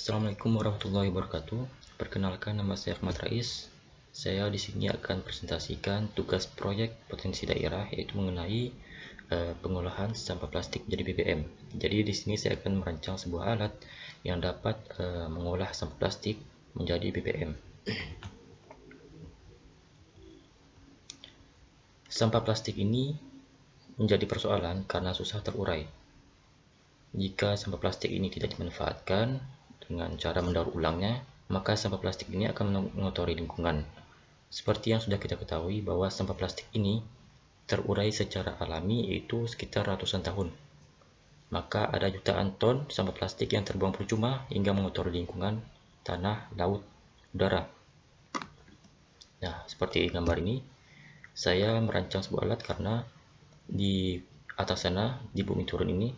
Assalamualaikum warahmatullahi wabarakatuh. Perkenalkan, nama saya Ahmad Rais. Saya di sini akan presentasikan tugas proyek potensi daerah, yaitu mengenai pengolahan sampah plastik menjadi BBM. Jadi di sini saya akan merancang sebuah alat yang dapat mengolah sampah plastik menjadi BBM. Sampah plastik ini menjadi persoalan karena susah terurai. Jika sampah plastik ini tidak dimanfaatkan dengan cara mendaur ulangnya, maka sampah plastik ini akan mengotori lingkungan. Seperti yang sudah kita ketahui bahwa sampah plastik ini terurai secara alami, yaitu sekitar ratusan tahun. Maka ada jutaan ton sampah plastik yang terbuang percuma hingga mengotori lingkungan, tanah, laut, udara. Nah, seperti gambar ini, saya merancang sebuah alat karena di atas sana, di bumi turun ini,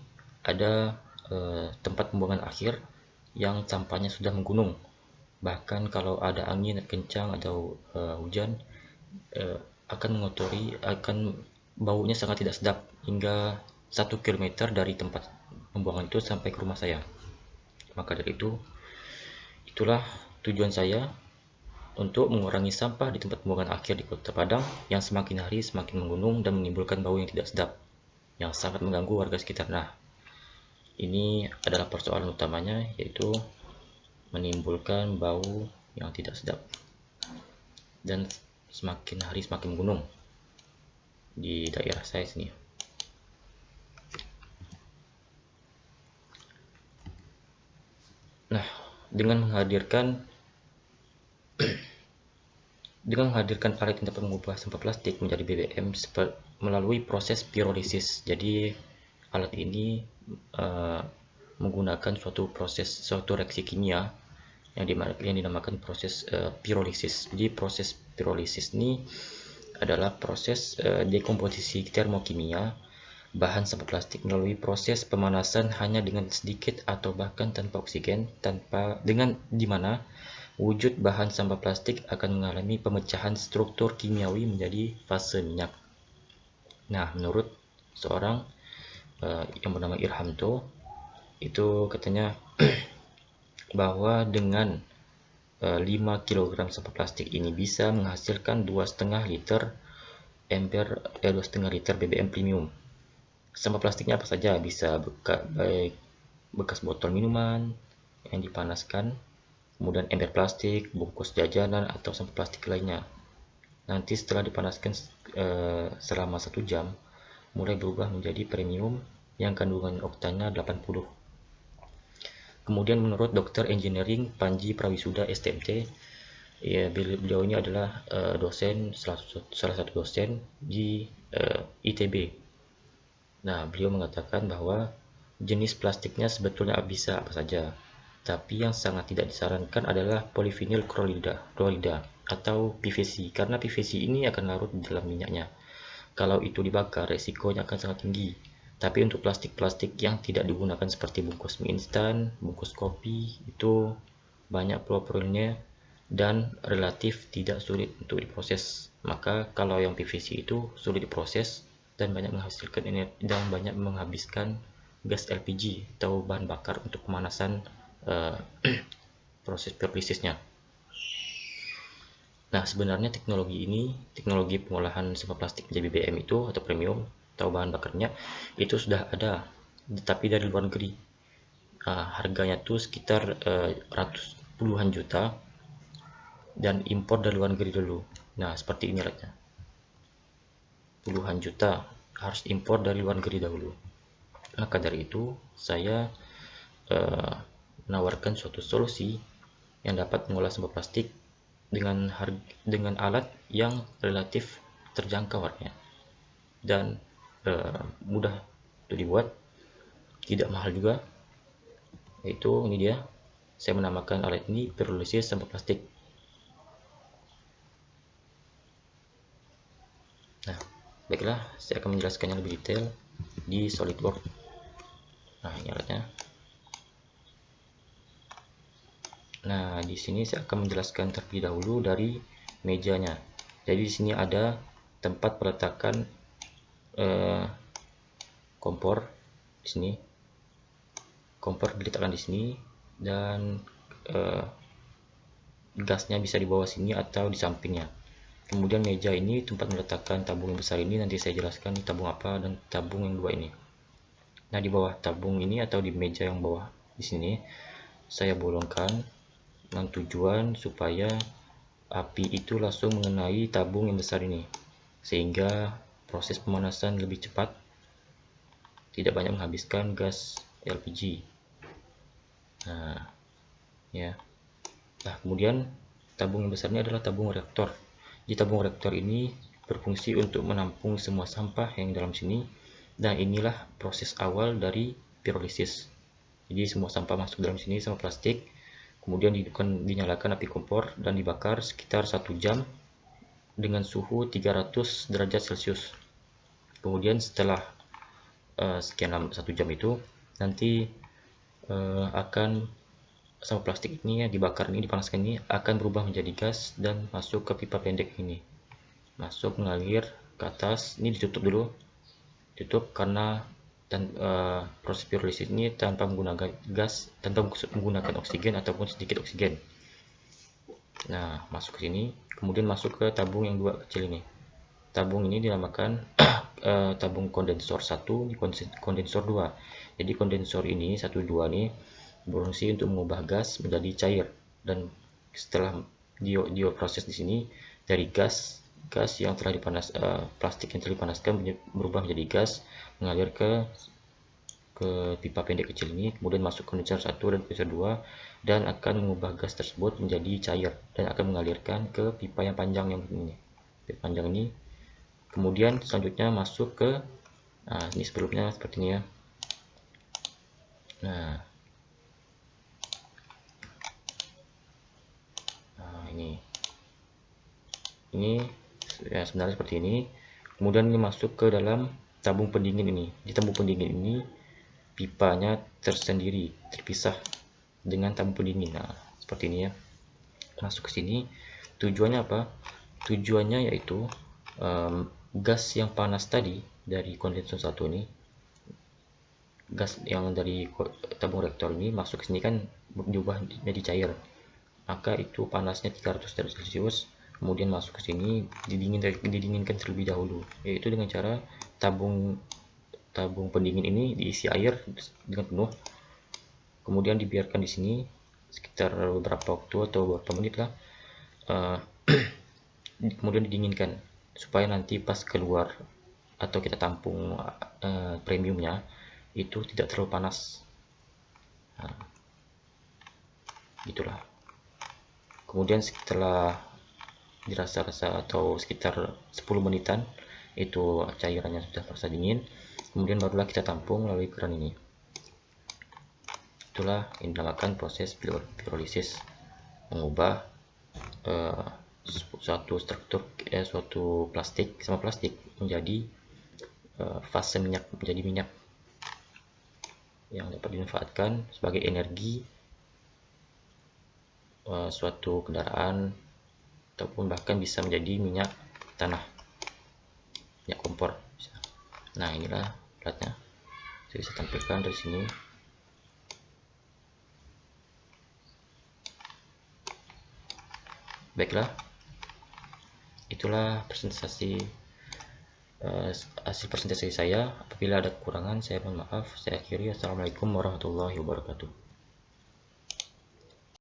ada tempat pembuangan akhir yang sampahnya sudah menggunung. Bahkan kalau ada angin kencang atau hujan, akan mengotori, baunya sangat tidak sedap hingga 1 km dari tempat pembuangan itu sampai ke rumah saya. Maka dari itu, itulah tujuan saya untuk mengurangi sampah di tempat pembuangan akhir di Kota Padang yang semakin hari semakin menggunung dan menimbulkan bau yang tidak sedap yang sangat mengganggu warga sekitar. Nah, ini adalah persoalan utamanya, yaitu menimbulkan bau yang tidak sedap dan semakin hari semakin menggunung di daerah saya sini. Nah, dengan menghadirkan alat yang dapat mengubah sampah plastik menjadi BBM melalui proses pirolisis. Jadi alat ini menggunakan suatu reaksi kimia yang dinamakan proses pirolisis. Jadi proses pirolisis ini adalah proses dekomposisi termokimia bahan sampah plastik melalui proses pemanasan hanya dengan sedikit atau bahkan tanpa oksigen, di mana wujud bahan sampah plastik akan mengalami pemecahan struktur kimiawi menjadi fase minyak. Nah, menurut seorang yang bernama Irhamto, itu katanya bahwa dengan 5 kg sampah plastik ini bisa menghasilkan 2,5 liter BBM premium. Sampah plastiknya apa saja? Bisa bekas botol minuman yang dipanaskan, kemudian ember plastik, bungkus jajanan, atau sampah plastik lainnya. Nanti setelah dipanaskan selama 1 jam, mulai berubah menjadi premium yang kandungan oktannya 80. Kemudian menurut Dr. Engineering Panji Prawisuda STMT, ya, beliau ini adalah salah satu dosen di ITB. Nah, beliau mengatakan bahwa jenis plastiknya sebetulnya bisa apa saja, tapi yang sangat tidak disarankan adalah polyvinyl chlorida atau PVC, karena PVC ini akan larut di dalam minyaknya. Kalau itu dibakar, resikonya akan sangat tinggi. Tapi untuk plastik-plastik yang tidak digunakan seperti bungkus mie instan, bungkus kopi, itu banyak polypropylennya dan relatif tidak sulit untuk diproses. Maka kalau yang PVC itu sulit diproses dan banyak menghasilkan energi dan banyak menghabiskan gas LPG atau bahan bakar untuk pemanasan proses pirolisis-nya. Nah, sebenarnya teknologi pengolahan sampah plastik menjadi BBM itu atau premium atau bahan bakarnya itu sudah ada, tapi dari luar negeri. Harganya tuh sekitar puluhan juta dan impor dari luar negeri dulu. Nah, seperti ini alatnya. Puluhan juta harus impor dari luar negeri dahulu. Maka dari itu saya menawarkan suatu solusi yang dapat mengolah sampah plastik dengan alat yang relatif terjangkau harganya dan mudah untuk dibuat, tidak mahal juga. Yaitu ini dia, saya menamakan alat ini pirolisis sampah plastik. Nah, baiklah, saya akan menjelaskannya lebih detail di SolidWorks. Nah, ini alatnya. Nah, di sini saya akan menjelaskan terlebih dahulu dari mejanya. Jadi di sini ada tempat peletakan kompor di sini. Kompor diletakkan di sini dan gasnya bisa di bawah sini atau di sampingnya. Kemudian meja ini tempat meletakkan tabung yang besar ini, nanti saya jelaskan ini tabung apa dan tabung yang dua ini. Nah, di bawah tabung ini atau di meja yang bawah di sini saya bolongkan dengan tujuan supaya api itu langsung mengenai tabung yang besar ini, sehingga proses pemanasan lebih cepat, tidak banyak menghabiskan gas LPG. Nah, ya. Nah, kemudian tabung yang besar ini adalah tabung reaktor. Di tabung reaktor ini berfungsi untuk menampung semua sampah yang dalam sini, dan inilah proses awal dari pirolisis. Jadi semua sampah masuk dalam sini sama plastik, kemudian dinyalakan api kompor dan dibakar sekitar 1 jam dengan suhu 300 derajat Celcius. Kemudian setelah sekian lama 1 jam itu, nanti akan sampah plastik ini ya dibakar ini, dipanaskan ini akan berubah menjadi gas dan masuk ke pipa pendek ini, masuk mengalir ke atas. Ini ditutup dulu, tutup karena proses pirolisis ini tanpa menggunakan gas, tanpa menggunakan oksigen ataupun sedikit oksigen. Nah, masuk ke sini, kemudian masuk ke tabung yang dua kecil ini. Tabung ini dinamakan tabung kondensor 1, kondensor 2. Jadi kondensor ini 1 2 ini berfungsi untuk mengubah gas menjadi cair, dan setelah proses di sini dari gas yang telah plastik yang telah dipanaskan berubah menjadi gas, mengalir ke pipa pendek kecil ini, kemudian masuk kondensor 1 dan kondensor 2 dan akan mengubah gas tersebut menjadi cair dan akan mengalirkan ke pipa yang panjang yang ini. Pipa panjang ini kemudian selanjutnya masuk ke ini sebelumnya seperti ini ya. Nah, ini ya sebenarnya seperti ini. Kemudian ini masuk ke dalam tabung pendingin ini. Di tabung pendingin ini pipanya tersendiri, terpisah dengan tabung pendingin. Nah, seperti ini ya. Masuk ke sini. Tujuannya apa? Tujuannya yaitu gas yang panas tadi dari kondensor 1 ini, gas yang dari tabung reaktor ini masuk ke sini kan diubah menjadi cair. Maka itu panasnya 300 derajat Celcius. Kemudian masuk ke sini didinginkan terlebih dahulu, yaitu dengan cara tabung pendingin ini diisi air dengan penuh, kemudian dibiarkan di sini sekitar beberapa waktu atau beberapa menit lah, kemudian didinginkan supaya nanti pas keluar atau kita tampung premiumnya itu tidak terlalu panas. Nah, gitulah. Kemudian setelah dirasa-rasa atau sekitar 10 menitan itu cairannya sudah terasa dingin, kemudian barulah kita tampung melalui keran ini. Itulah yang dinamakan proses pirolisis, mengubah suatu struktur suatu plastik sama plastik menjadi fase minyak, menjadi minyak yang dapat dimanfaatkan sebagai energi suatu kendaraan, ataupun bahkan bisa menjadi minyak tanah, minyak kompor. Nah, inilah platnya, saya bisa tampilkan dari sini. Baiklah, itulah presentasi hasil presentasi saya. Apabila ada kekurangan saya mohon maaf. Saya akhiri. Assalamualaikum warahmatullahi wabarakatuh.